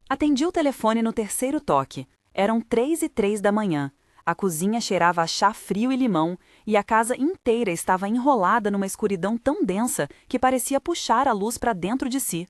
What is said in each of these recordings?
Atendi o telefone no terceiro toque. Eram 3h03 da manhã. A cozinha cheirava a chá frio e limão, e a casa inteira estava enrolada numa escuridão tão densa que parecia puxar a luz para dentro de si.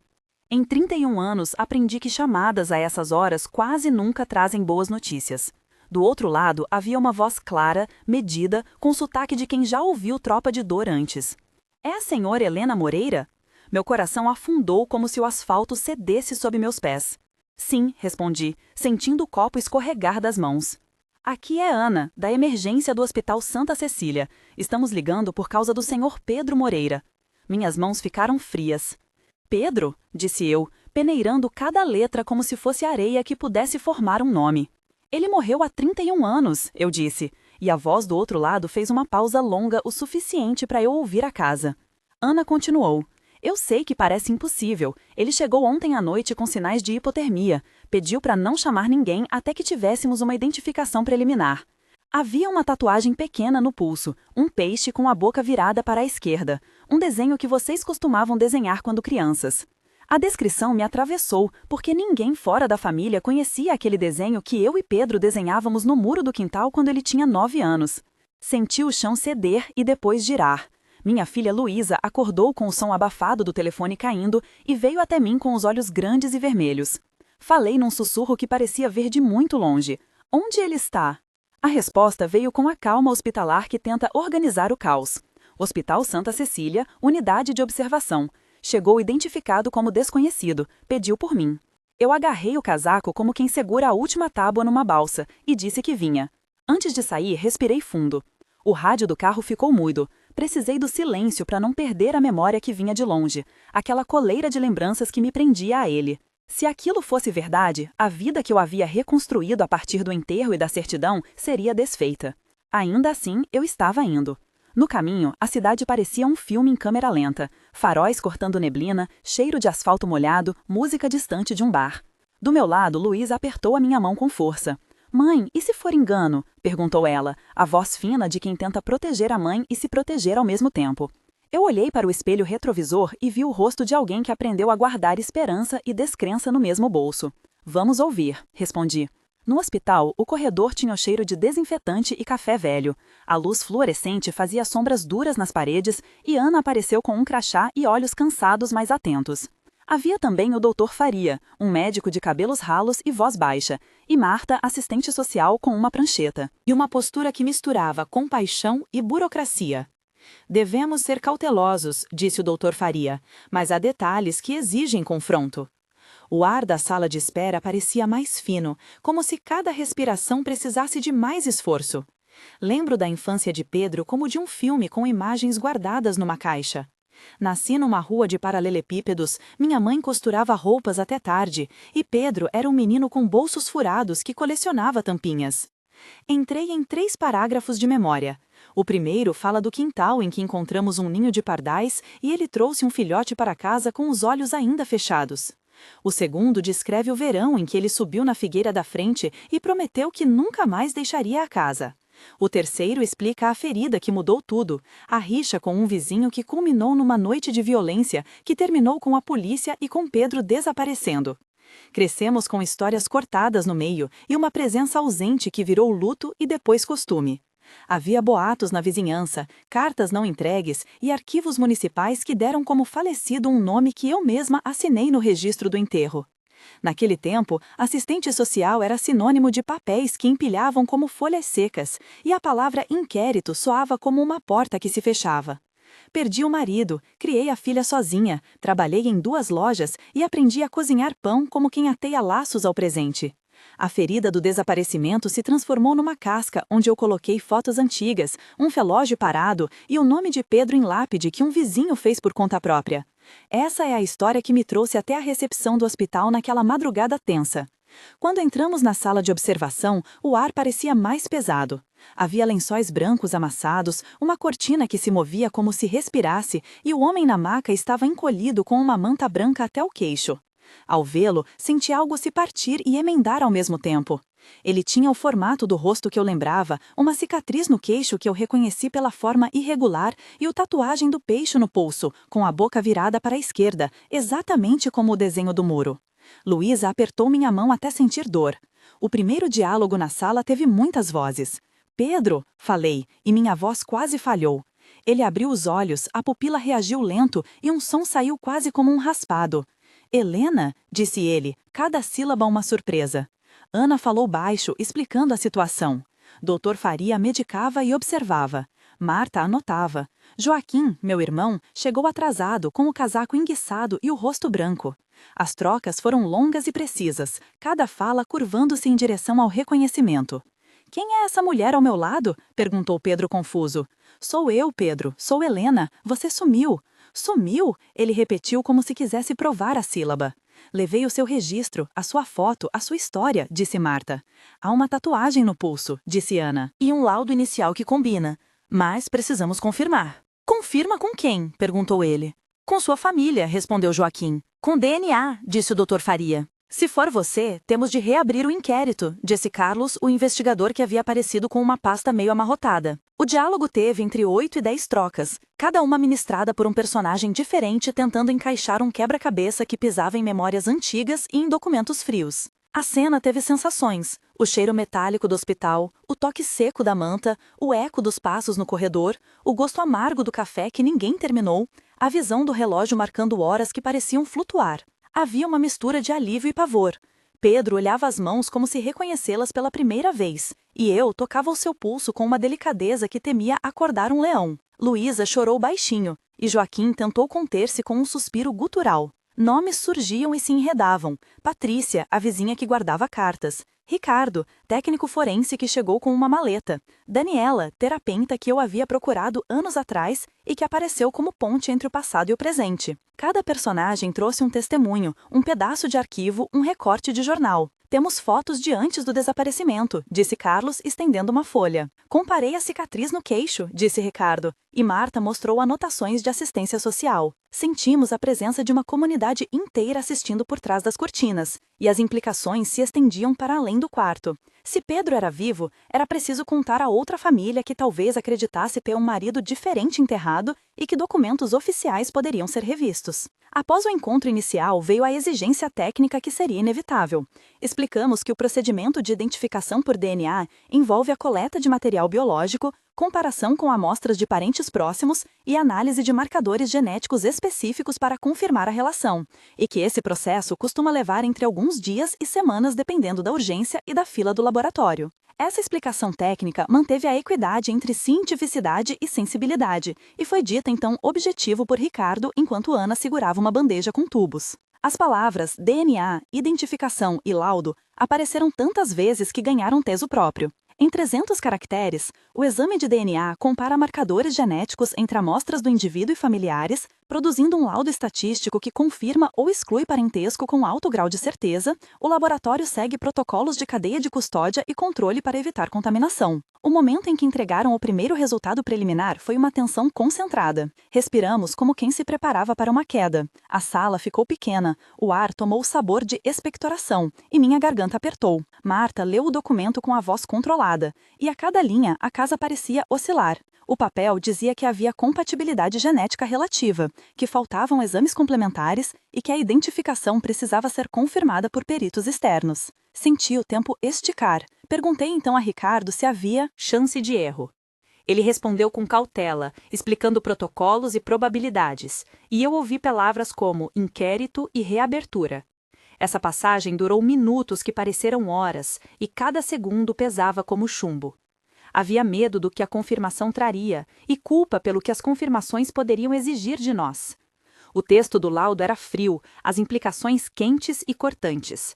Em 31 anos, aprendi que chamadas a essas horas quase nunca trazem boas notícias. Do outro lado, havia uma voz clara, medida, com sotaque de quem já ouviu Tropa de Dor antes. É a senhora Helena Moreira? Meu coração afundou como se o asfalto cedesse sob meus pés. Sim, respondi, sentindo o copo escorregar das mãos. Aqui é Ana, da emergência do Hospital Santa Cecília. Estamos ligando por causa do senhor Pedro Moreira. Minhas mãos ficaram frias. Pedro? Disse eu, peneirando cada letra como se fosse areia que pudesse formar um nome. Ele morreu há 31 anos, eu disse, e a voz do outro lado fez uma pausa longa o suficiente para eu ouvir a casa. Ana continuou. Eu sei que parece impossível. Ele chegou ontem à noite com sinais de hipotermia. Pediu para não chamar ninguém até que tivéssemos uma identificação preliminar. Havia uma tatuagem pequena no pulso, um peixe com a boca virada para a esquerda, um desenho que vocês costumavam desenhar quando crianças. A descrição me atravessou, porque ninguém fora da família conhecia aquele desenho que eu e Pedro desenhávamos no muro do quintal quando ele tinha 9 anos. Senti o chão ceder e depois girar. Minha filha Luísa acordou com o som abafado do telefone caindo e veio até mim com os olhos grandes e vermelhos. Falei num sussurro que parecia vir de muito longe. Onde ele está? A resposta veio com a calma hospitalar que tenta organizar o caos. Hospital Santa Cecília, unidade de observação. Chegou identificado como desconhecido, pediu por mim. Eu agarrei o casaco como quem segura a última tábua numa balsa e disse que vinha. Antes de sair, respirei fundo. O rádio do carro ficou mudo. Precisei do silêncio para não perder a memória que vinha de longe, aquela coleira de lembranças que me prendia a ele. Se aquilo fosse verdade, a vida que eu havia reconstruído a partir do enterro e da certidão seria desfeita. Ainda assim, eu estava indo. No caminho, a cidade parecia um filme em câmera lenta, faróis cortando neblina, cheiro de asfalto molhado, música distante de um bar. Do meu lado, Luísa apertou a minha mão com força. Mãe, e se for engano? Perguntou ela, a voz fina de quem tenta proteger a mãe e se proteger ao mesmo tempo. Eu olhei para o espelho retrovisor e vi o rosto de alguém que aprendeu a guardar esperança e descrença no mesmo bolso. Vamos ouvir, respondi. No hospital, o corredor tinha o cheiro de desinfetante e café velho. A luz fluorescente fazia sombras duras nas paredes e Ana apareceu com um crachá e olhos cansados, mas atentos. Havia também o Dr. Faria, um médico de cabelos ralos e voz baixa, e Marta, assistente social com uma prancheta. E uma postura que misturava compaixão e burocracia. Devemos ser cautelosos, disse o Dr. Faria, mas há detalhes que exigem confronto. O ar da sala de espera parecia mais fino, como se cada respiração precisasse de mais esforço. Lembro da infância de Pedro como de um filme com imagens guardadas numa caixa. Nasci numa rua de paralelepípedos, minha mãe costurava roupas até tarde, e Pedro era um menino com bolsos furados que colecionava tampinhas. Entrei em 3 parágrafos de memória. O primeiro fala do quintal em que encontramos um ninho de pardais e ele trouxe um filhote para casa com os olhos ainda fechados. O segundo descreve o verão em que ele subiu na figueira da frente e prometeu que nunca mais deixaria a casa. O terceiro explica a ferida que mudou tudo, a rixa com um vizinho que culminou numa noite de violência que terminou com a polícia e com Pedro desaparecendo. Crescemos com histórias cortadas no meio e uma presença ausente que virou luto e depois costume. Havia boatos na vizinhança, cartas não entregues e arquivos municipais que deram como falecido um nome que eu mesma assinei no registro do enterro. Naquele tempo, assistente social era sinônimo de papéis que empilhavam como folhas secas, e a palavra inquérito soava como uma porta que se fechava. Perdi o marido, criei a filha sozinha, trabalhei em 2 lojas e aprendi a cozinhar pão como quem ateia laços ao presente. A ferida do desaparecimento se transformou numa casca onde eu coloquei fotos antigas, um relógio parado e o nome de Pedro em lápide que um vizinho fez por conta própria. Essa é a história que me trouxe até a recepção do hospital naquela madrugada tensa. Quando entramos na sala de observação, o ar parecia mais pesado. Havia lençóis brancos amassados, uma cortina que se movia como se respirasse e o homem na maca estava encolhido com uma manta branca até o queixo. Ao vê-lo, senti algo se partir e emendar ao mesmo tempo. Ele tinha o formato do rosto que eu lembrava, uma cicatriz no queixo que eu reconheci pela forma irregular e o tatuagem do peixe no pulso, com a boca virada para a esquerda, exatamente como o desenho do muro. Luísa apertou minha mão até sentir dor. O primeiro diálogo na sala teve muitas vozes. Pedro, falei, e minha voz quase falhou. Ele abriu os olhos, a pupila reagiu lento e um som saiu quase como um raspado. Helena, disse ele, cada sílaba uma surpresa. Ana falou baixo, explicando a situação. Dr. Faria medicava e observava. Marta anotava. Joaquim, meu irmão, chegou atrasado, com o casaco enguiçado e o rosto branco. As trocas foram longas e precisas, cada fala curvando-se em direção ao reconhecimento. Quem é essa mulher ao meu lado? Perguntou Pedro confuso. Sou eu, Pedro. Sou Helena. Você sumiu. Sumiu? Ele repetiu como se quisesse provar a sílaba. Levei o seu registro, a sua foto, a sua história, disse Marta. Há uma tatuagem no pulso, disse Ana. E um laudo inicial que combina. Mas precisamos confirmar. Confirma com quem? Perguntou ele. Com sua família, respondeu Joaquim. Com DNA, disse o Dr. Faria. Se for você, temos de reabrir o inquérito, disse Carlos, o investigador que havia aparecido com uma pasta meio amarrotada. O diálogo teve entre 8 e 10 trocas, cada uma ministrada por um personagem diferente tentando encaixar um quebra-cabeça que pisava em memórias antigas e em documentos frios. A cena teve sensações, o cheiro metálico do hospital, o toque seco da manta, o eco dos passos no corredor, o gosto amargo do café que ninguém terminou, a visão do relógio marcando horas que pareciam flutuar. Havia uma mistura de alívio e pavor. Pedro olhava as mãos como se reconhecê-las pela primeira vez, e eu tocava o seu pulso com uma delicadeza que temia acordar um leão. Luísa chorou baixinho, e Joaquim tentou conter-se com um suspiro gutural. Nomes surgiam e se enredavam. Patrícia, a vizinha que guardava cartas. Ricardo, técnico forense que chegou com uma maleta. Daniela, terapeuta que eu havia procurado anos atrás e que apareceu como ponte entre o passado e o presente. Cada personagem trouxe um testemunho, um pedaço de arquivo, um recorte de jornal. Temos fotos de antes do desaparecimento, disse Carlos, estendendo uma folha. Comparei a cicatriz no queixo, disse Ricardo, e Marta mostrou anotações de assistência social. Sentimos a presença de uma comunidade inteira assistindo por trás das cortinas, e as implicações se estendiam para além do quarto. Se Pedro era vivo, era preciso contar a outra família que talvez acreditasse ter um marido diferente enterrado e que documentos oficiais poderiam ser revistos. Após o encontro inicial, veio a exigência técnica que seria inevitável. Explicamos que o procedimento de identificação por DNA envolve a coleta de material biológico, comparação com amostras de parentes próximos e análise de marcadores genéticos específicos para confirmar a relação, e que esse processo costuma levar entre alguns dias e semanas dependendo da urgência e da fila do laboratório. Essa explicação técnica manteve a equidade entre cientificidade e sensibilidade, e foi dita então objetivo por Ricardo enquanto Ana segurava uma bandeja com tubos. As palavras DNA, identificação e laudo apareceram tantas vezes que ganharam peso próprio. Em 300 caracteres, o exame de DNA compara marcadores genéticos entre amostras do indivíduo e familiares, produzindo um laudo estatístico que confirma ou exclui parentesco com alto grau de certeza. O laboratório segue protocolos de cadeia de custódia e controle para evitar contaminação. O momento em que entregaram o primeiro resultado preliminar foi uma tensão concentrada. Respiramos como quem se preparava para uma queda. A sala ficou pequena, o ar tomou o sabor de expectoração, e minha garganta apertou. Marta leu o documento com a voz controlada, e a cada linha a casa parecia oscilar. O papel dizia que havia compatibilidade genética relativa, que faltavam exames complementares e que a identificação precisava ser confirmada por peritos externos. Senti o tempo esticar. Perguntei então a Ricardo se havia chance de erro. Ele respondeu com cautela, explicando protocolos e probabilidades, e eu ouvi palavras como inquérito e reabertura. Essa passagem durou minutos que pareceram horas, e cada segundo pesava como chumbo. Havia medo do que a confirmação traria, e culpa pelo que as confirmações poderiam exigir de nós. O texto do laudo era frio, as implicações quentes e cortantes.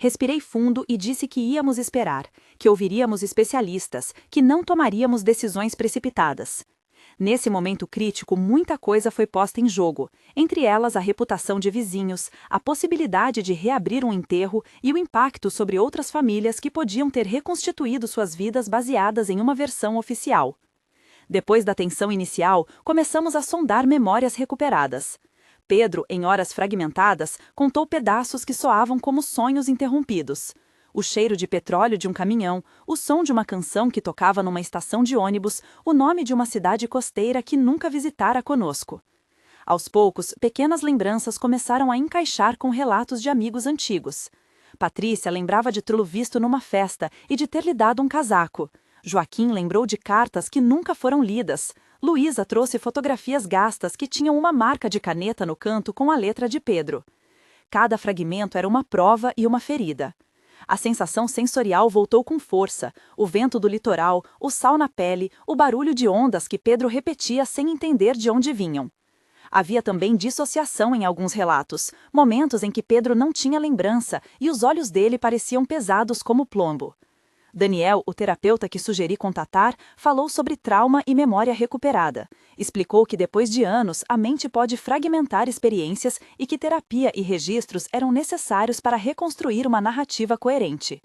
Respirei fundo e disse que íamos esperar, que ouviríamos especialistas, que não tomaríamos decisões precipitadas. Nesse momento crítico, muita coisa foi posta em jogo, entre elas a reputação de vizinhos, a possibilidade de reabrir um enterro e o impacto sobre outras famílias que podiam ter reconstituído suas vidas baseadas em uma versão oficial. Depois da tensão inicial, começamos a sondar memórias recuperadas. Pedro, em horas fragmentadas, contou pedaços que soavam como sonhos interrompidos. O cheiro de petróleo de um caminhão, o som de uma canção que tocava numa estação de ônibus, o nome de uma cidade costeira que nunca visitara conosco. Aos poucos, pequenas lembranças começaram a encaixar com relatos de amigos antigos. Patrícia lembrava de tê-lo visto numa festa e de ter lhe dado um casaco. Joaquim lembrou de cartas que nunca foram lidas. Luísa trouxe fotografias gastas que tinham uma marca de caneta no canto com a letra de Pedro. Cada fragmento era uma prova e uma ferida. A sensação sensorial voltou com força, o vento do litoral, o sal na pele, o barulho de ondas que Pedro repetia sem entender de onde vinham. Havia também dissociação em alguns relatos, momentos em que Pedro não tinha lembrança e os olhos dele pareciam pesados como plombo. Daniel, o terapeuta que sugeri contatar, falou sobre trauma e memória recuperada. Explicou que depois de anos, a mente pode fragmentar experiências e que terapia e registros eram necessários para reconstruir uma narrativa coerente.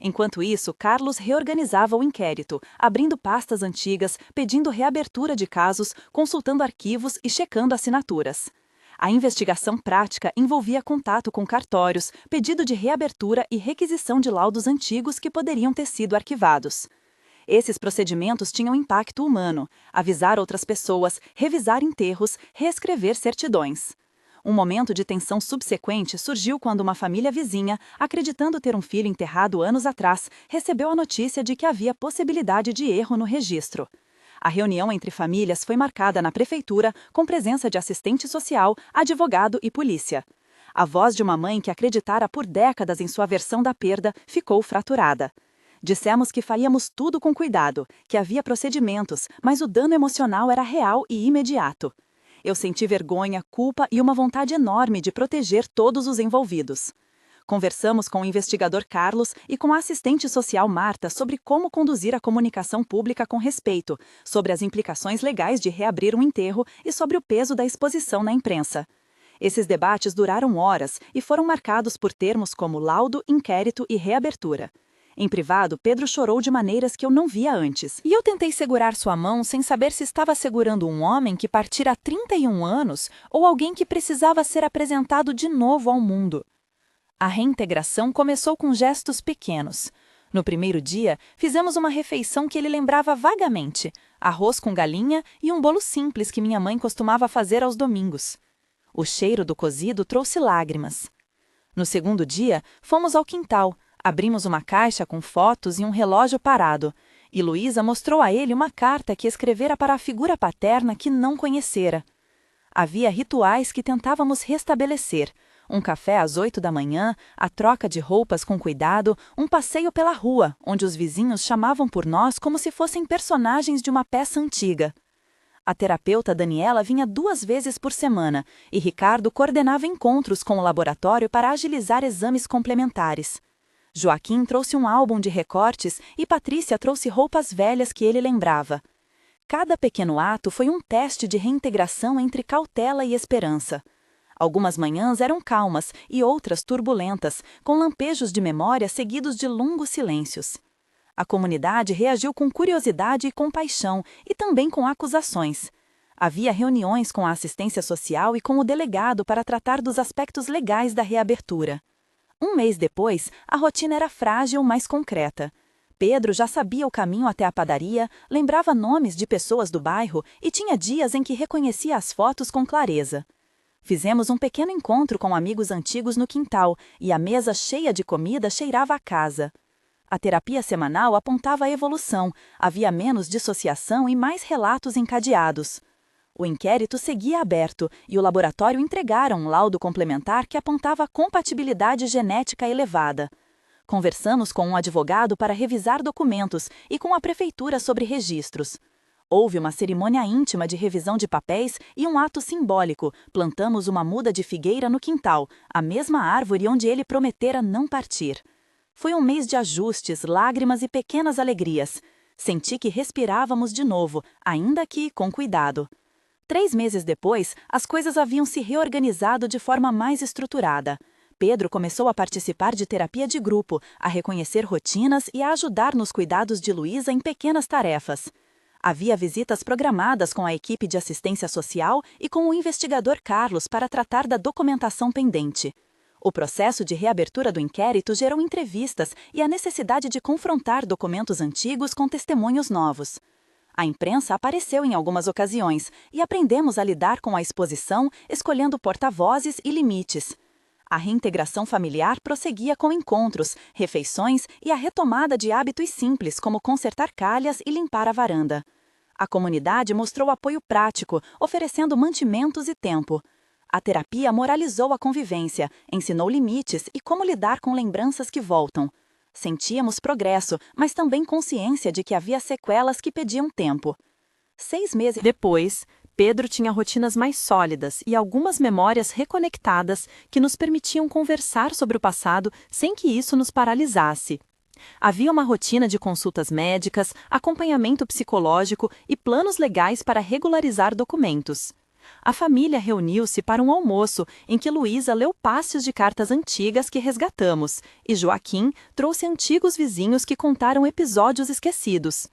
Enquanto isso, Carlos reorganizava o inquérito, abrindo pastas antigas, pedindo reabertura de casos, consultando arquivos e checando assinaturas. A investigação prática envolvia contato com cartórios, pedido de reabertura e requisição de laudos antigos que poderiam ter sido arquivados. Esses procedimentos tinham impacto humano: avisar outras pessoas, revisar enterros, reescrever certidões. Um momento de tensão subsequente surgiu quando uma família vizinha, acreditando ter um filho enterrado anos atrás, recebeu a notícia de que havia possibilidade de erro no registro. A reunião entre famílias foi marcada na prefeitura com presença de assistente social, advogado e polícia. A voz de uma mãe que acreditara por décadas em sua versão da perda ficou fraturada. Dissemos que faríamos tudo com cuidado, que havia procedimentos, mas o dano emocional era real e imediato. Eu senti vergonha, culpa e uma vontade enorme de proteger todos os envolvidos. Conversamos com o investigador Carlos e com a assistente social Marta sobre como conduzir a comunicação pública com respeito, sobre as implicações legais de reabrir um enterro e sobre o peso da exposição na imprensa. Esses debates duraram horas e foram marcados por termos como laudo, inquérito e reabertura. Em privado, Pedro chorou de maneiras que eu não via antes. E eu tentei segurar sua mão sem saber se estava segurando um homem que partira há 31 anos ou alguém que precisava ser apresentado de novo ao mundo. A reintegração começou com gestos pequenos. No primeiro dia, fizemos uma refeição que ele lembrava vagamente: arroz com galinha e um bolo simples que minha mãe costumava fazer aos domingos. O cheiro do cozido trouxe lágrimas. No segundo dia, fomos ao quintal, abrimos uma caixa com fotos e um relógio parado, e Luísa mostrou a ele uma carta que escrevera para a figura paterna que não conhecera. Havia rituais que tentávamos restabelecer: um café às 8 da manhã, a troca de roupas com cuidado, um passeio pela rua, onde os vizinhos chamavam por nós como se fossem personagens de uma peça antiga. A terapeuta Daniela vinha 2 vezes por semana e Ricardo coordenava encontros com o laboratório para agilizar exames complementares. Joaquim trouxe um álbum de recortes e Patrícia trouxe roupas velhas que ele lembrava. Cada pequeno ato foi um teste de reintegração entre cautela e esperança. Algumas manhãs eram calmas e outras turbulentas, com lampejos de memória seguidos de longos silêncios. A comunidade reagiu com curiosidade e compaixão, e também com acusações. Havia reuniões com a assistência social e com o delegado para tratar dos aspectos legais da reabertura. Um mês depois, a rotina era frágil, mas concreta. Pedro já sabia o caminho até a padaria, lembrava nomes de pessoas do bairro e tinha dias em que reconhecia as fotos com clareza. Fizemos um pequeno encontro com amigos antigos no quintal e a mesa cheia de comida cheirava a casa. A terapia semanal apontava a evolução, havia menos dissociação e mais relatos encadeados. O inquérito seguia aberto e o laboratório entregara um laudo complementar que apontava compatibilidade genética elevada. Conversamos com um advogado para revisar documentos e com a prefeitura sobre registros. Houve uma cerimônia íntima de revisão de papéis e um ato simbólico: plantamos uma muda de figueira no quintal, a mesma árvore onde ele prometera não partir. Foi um mês de ajustes, lágrimas e pequenas alegrias. Senti que respirávamos de novo, ainda que com cuidado. 3 meses depois, as coisas haviam se reorganizado de forma mais estruturada. Pedro começou a participar de terapia de grupo, a reconhecer rotinas e a ajudar nos cuidados de Luísa em pequenas tarefas. Havia visitas programadas com a equipe de assistência social e com o investigador Carlos para tratar da documentação pendente. O processo de reabertura do inquérito gerou entrevistas e a necessidade de confrontar documentos antigos com testemunhos novos. A imprensa apareceu em algumas ocasiões e aprendemos a lidar com a exposição, escolhendo porta-vozes e limites. A reintegração familiar prosseguia com encontros, refeições e a retomada de hábitos simples como consertar calhas e limpar a varanda. A comunidade mostrou apoio prático, oferecendo mantimentos e tempo. A terapia moralizou a convivência, ensinou limites e como lidar com lembranças que voltam. Sentíamos progresso, mas também consciência de que havia sequelas que pediam tempo. 6 meses depois, Pedro tinha rotinas mais sólidas e algumas memórias reconectadas que nos permitiam conversar sobre o passado sem que isso nos paralisasse. Havia uma rotina de consultas médicas, acompanhamento psicológico e planos legais para regularizar documentos. A família reuniu-se para um almoço em que Luísa leu pastes de cartas antigas que resgatamos e Joaquim trouxe antigos vizinhos que contaram episódios esquecidos.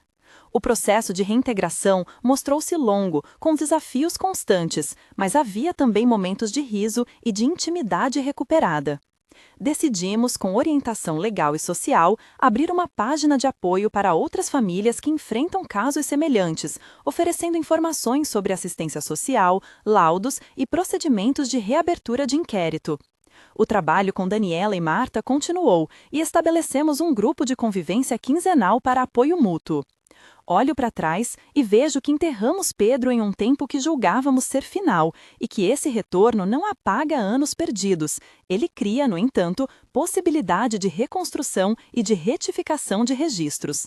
O processo de reintegração mostrou-se longo, com desafios constantes, mas havia também momentos de riso e de intimidade recuperada. Decidimos, com orientação legal e social, abrir uma página de apoio para outras famílias que enfrentam casos semelhantes, oferecendo informações sobre assistência social, laudos e procedimentos de reabertura de inquérito. O trabalho com Daniela e Marta continuou e estabelecemos um grupo de convivência quinzenal para apoio mútuo. Olho para trás e vejo que enterramos Pedro em um tempo que julgávamos ser final e que esse retorno não apaga anos perdidos. Ele cria, no entanto, possibilidade de reconstrução e de retificação de registros.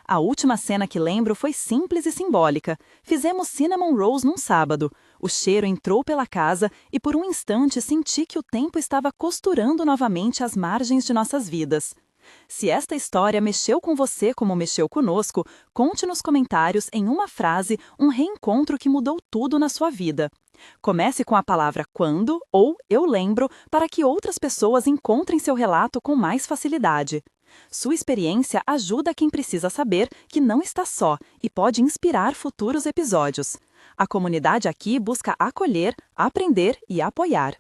A última cena que lembro foi simples e simbólica. Fizemos cinnamon rolls num sábado. O cheiro entrou pela casa e por um instante senti que o tempo estava costurando novamente as margens de nossas vidas. Se esta história mexeu com você como mexeu conosco, conte nos comentários em uma frase um reencontro que mudou tudo na sua vida. Comece com a palavra quando ou eu lembro para que outras pessoas encontrem seu relato com mais facilidade. Sua experiência ajuda quem precisa saber que não está só e pode inspirar futuros episódios. A comunidade aqui busca acolher, aprender e apoiar.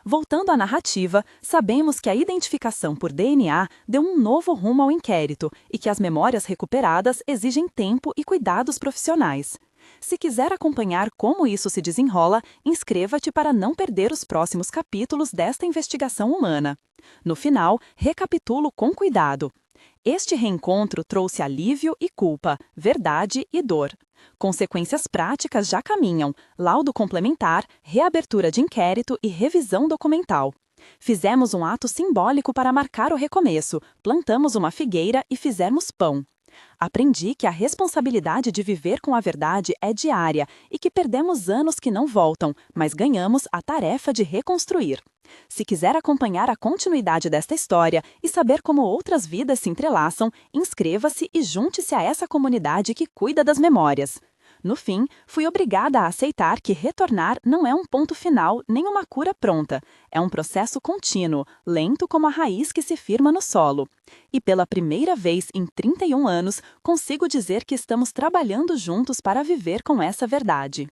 Voltando à narrativa, sabemos que a identificação por DNA deu um novo rumo ao inquérito e que as memórias recuperadas exigem tempo e cuidados profissionais. Se quiser acompanhar como isso se desenrola, inscreva-te para não perder os próximos capítulos desta investigação humana. No final, recapitulo com cuidado. Este reencontro trouxe alívio e culpa, verdade e dor. Consequências práticas já caminham, laudo complementar, reabertura de inquérito e revisão documental. Fizemos um ato simbólico para marcar o recomeço, plantamos uma figueira e fizemos pão. Aprendi que a responsabilidade de viver com a verdade é diária e que perdemos anos que não voltam, mas ganhamos a tarefa de reconstruir. Se quiser acompanhar a continuidade desta história e saber como outras vidas se entrelaçam, inscreva-se e junte-se a essa comunidade que cuida das memórias. No fim, fui obrigada a aceitar que retornar não é um ponto final nem uma cura pronta. É um processo contínuo, lento como a raiz que se firma no solo. E pela primeira vez em 31 anos, consigo dizer que estamos trabalhando juntos para viver com essa verdade.